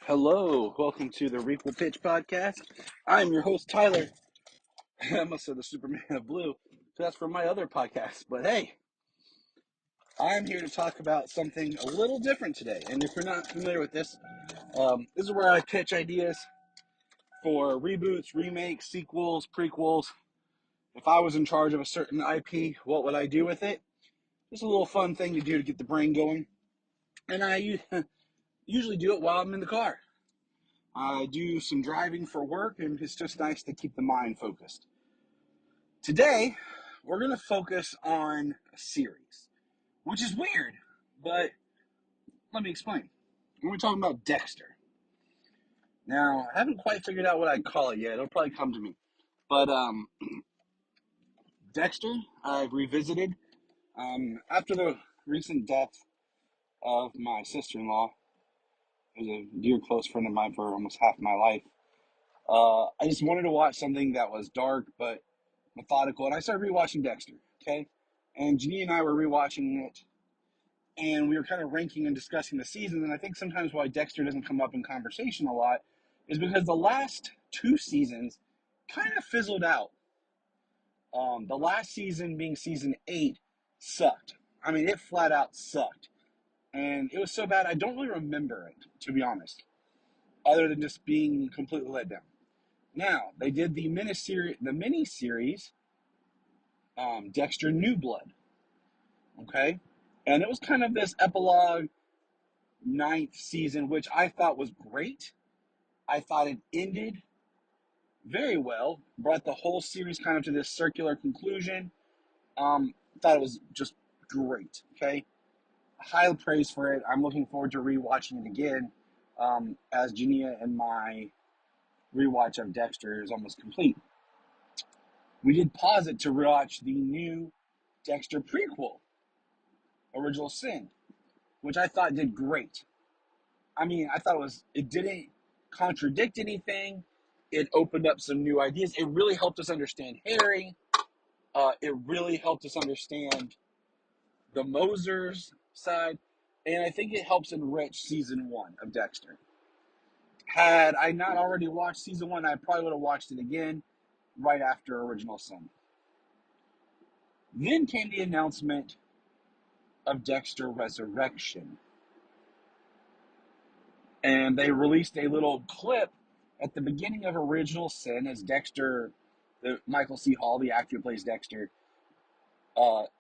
Hello, welcome to the Requel podcast. I'm your host, Tyler. I must have the Superman of Blue. That's from my other podcast. But hey, I'm here to talk about something a little different today. And if you're not familiar with this, this is where I pitch ideas for reboots, remakes, sequels, prequels. If I was in charge of a certain IP, what would I do with it? Just a little fun thing to do to get the brain going. And I usually do it while I'm in the car. I do some driving for work, and it's just nice to keep the mind focused. Today, we're going to focus on a series, which is weird, but let me explain. We're talking about Dexter. Now, I haven't quite figured out what I'd call it yet. It'll probably come to me. But Dexter, I've revisited. After the recent death of my sister-in-law, who's a dear close friend of mine for almost half my life, I just wanted to watch something that was dark but methodical, and I started rewatching Dexter, okay? And Jeannie and I were rewatching it, and we were kind of ranking and discussing the seasons, and I think sometimes why Dexter doesn't come up in conversation a lot is because the last two seasons kind of fizzled out. The last season, being season 8, sucked. I mean, it flat out sucked. And it was so bad, I don't really remember it, to be honest, other than just being completely let down. Now, they did the mini-series, Dexter New Blood, okay? And it was kind of this epilogue 9th season, which I thought was great. I thought it ended very well, brought the whole series kind of to this circular conclusion. Thought it was just great, okay? High praise for it. I'm looking forward to rewatching it again, as Jania and my rewatch of Dexter is almost complete. We did pause it to rewatch the new Dexter prequel, Original Sin, which I thought did great. I mean, I thought it didn't contradict anything. It opened up some new ideas. It really helped us understand Harry. It really helped us understand the Moser's side. And I think it helps enrich season 1 of Dexter. Had I not already watched season 1, I probably would have watched it again right after Original Sin. Then came the announcement of Dexter Resurrection. And they released a little clip at the beginning of Original Sin as Dexter, Michael C. Hall, the actor who plays Dexter,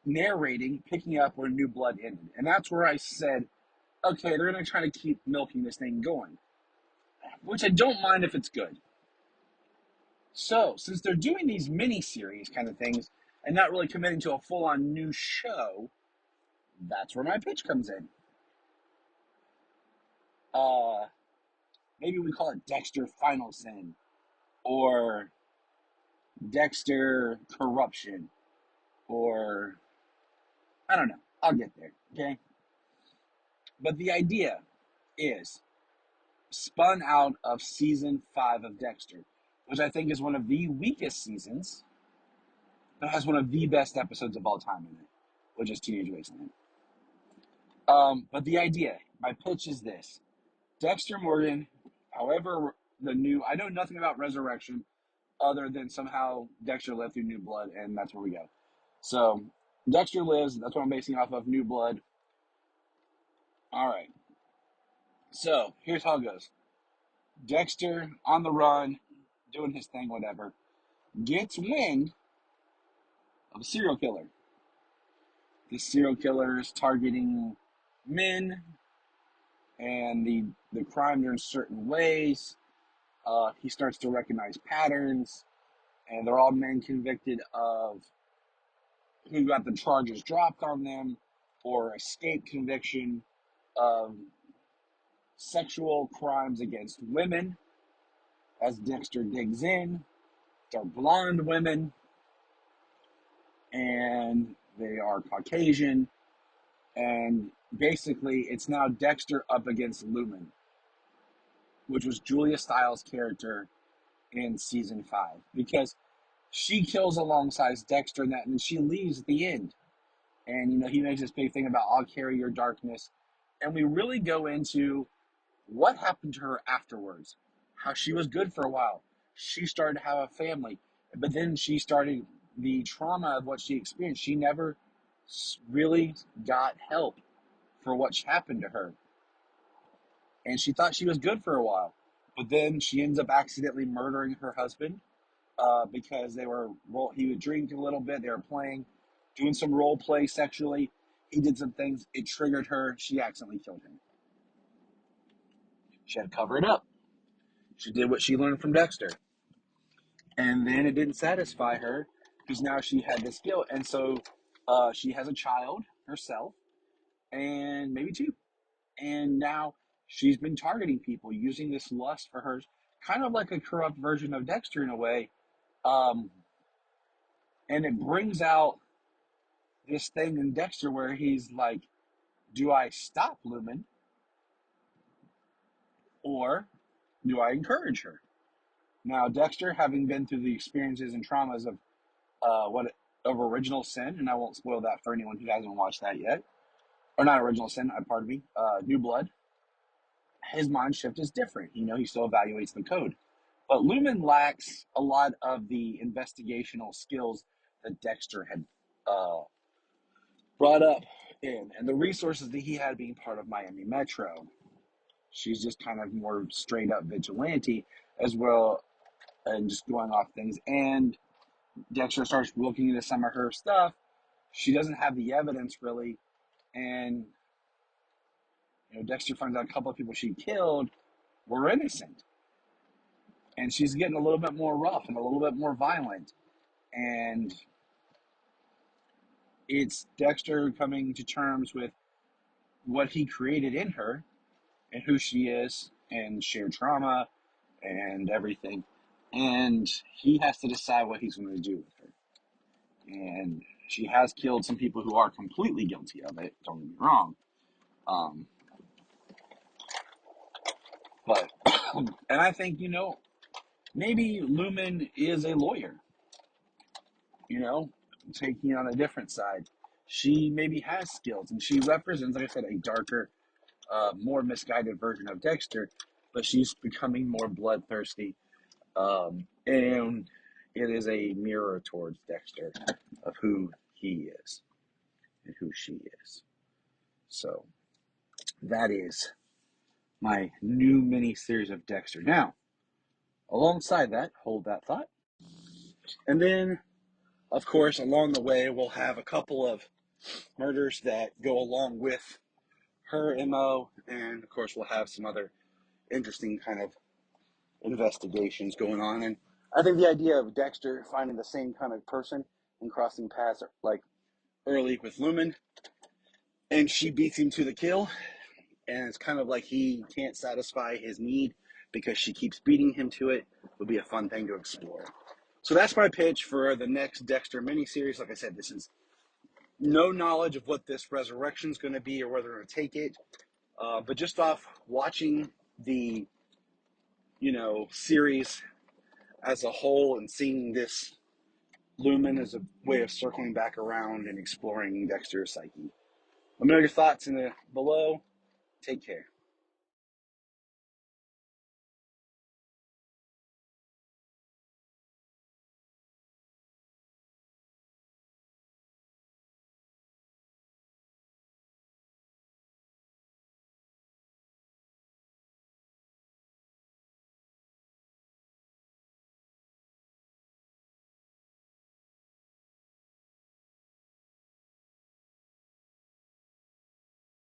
narrating, picking up where New Blood ended. And that's where I said, okay, they're going to try to keep milking this thing going, which I don't mind if it's good. So, since they're doing these mini-series kind of things and not really committing to a full-on new show, that's where my pitch comes in. Maybe we call it Dexter Final Sin, or Dexter Corruption, or I don't know. I'll get there, okay? But the idea is spun out of season 5 of Dexter, which I think is one of the weakest seasons, but has one of the best episodes of all time in it, which is Teenage Wasteland. But the idea, my pitch is this. Dexter Morgan, however I know nothing about Resurrection other than somehow Dexter lived through New Blood, and that's where we go. So, Dexter lives, that's what I'm basing off of, New Blood. All right. So, here's how it goes. Dexter, on the run, doing his thing, whatever, gets wind of a serial killer. This serial killer is targeting men, and the crimes are in certain ways. He starts to recognize patterns, and they're all men convicted of who got the charges dropped on them or escape conviction of sexual crimes against women. As Dexter digs in, they're blonde women, and they are Caucasian, and basically it's now Dexter up against Lumen, which was Julia Stiles' character in season 5, because she kills alongside Dexter in that, and she leaves at the end. And, he makes this big thing about, I'll carry your darkness. And we really go into what happened to her afterwards, how she was good for a while. She started to have a family, but then she started the trauma of what she experienced. She never really got help for what happened to her. And she thought she was good for a while. But then she ends up accidentally murdering her husband because he would drink a little bit. They were playing, doing some role play sexually. He did some things. It triggered her. She accidentally killed him. She had to cover it up. She did what she learned from Dexter. And then it didn't satisfy her because now she had this guilt. And so she has a child herself, and maybe two. And now she's been targeting people using this lust for her, kind of like a corrupt version of Dexter in a way. Um, and it brings out this thing in Dexter where he's like, do I stop Lumen or do I encourage her? Now, Dexter, having been through the experiences and traumas of Original Sin, and I won't spoil that for anyone who hasn't watched that yet, or not Original Sin, pardon me, New Blood, his mind shift is different. He still evaluates the code. But Lumen lacks a lot of the investigational skills that Dexter had brought up and the resources that he had being part of Miami Metro. She's just kind of more straight up vigilante as well, and just going off things. And Dexter starts looking into some of her stuff. She doesn't have the evidence really, and Dexter finds out a couple of people she killed were innocent, and she's getting a little bit more rough and a little bit more violent. And it's Dexter coming to terms with what he created in her and who she is and shared trauma and everything. And he has to decide what he's going to do with her. And she has killed some people who are completely guilty of it, don't get me wrong. But, and I think, maybe Lumen is a lawyer, taking on a different side. She maybe has skills and she represents, like I said, a darker, more misguided version of Dexter, but she's becoming more bloodthirsty. And it is a mirror towards Dexter of who he is and who she is. So that is my new mini series of Dexter. Now, alongside that, hold that thought. And then, of course, along the way, we'll have a couple of murders that go along with her MO. And, of course, we'll have some other interesting kind of investigations going on. And I think the idea of Dexter finding the same kind of person and crossing paths like early with Lumen, and she beats him to the kill, and it's kind of like he can't satisfy his need because she keeps beating him to it, would be a fun thing to explore. So that's my pitch for the next Dexter miniseries. Like I said, this is no knowledge of what this resurrection is going to be or whether we're going to take it, but just off watching the series as a whole and seeing this Lumen as a way of circling back around and exploring Dexter's psyche. Let me know your thoughts below. Take care.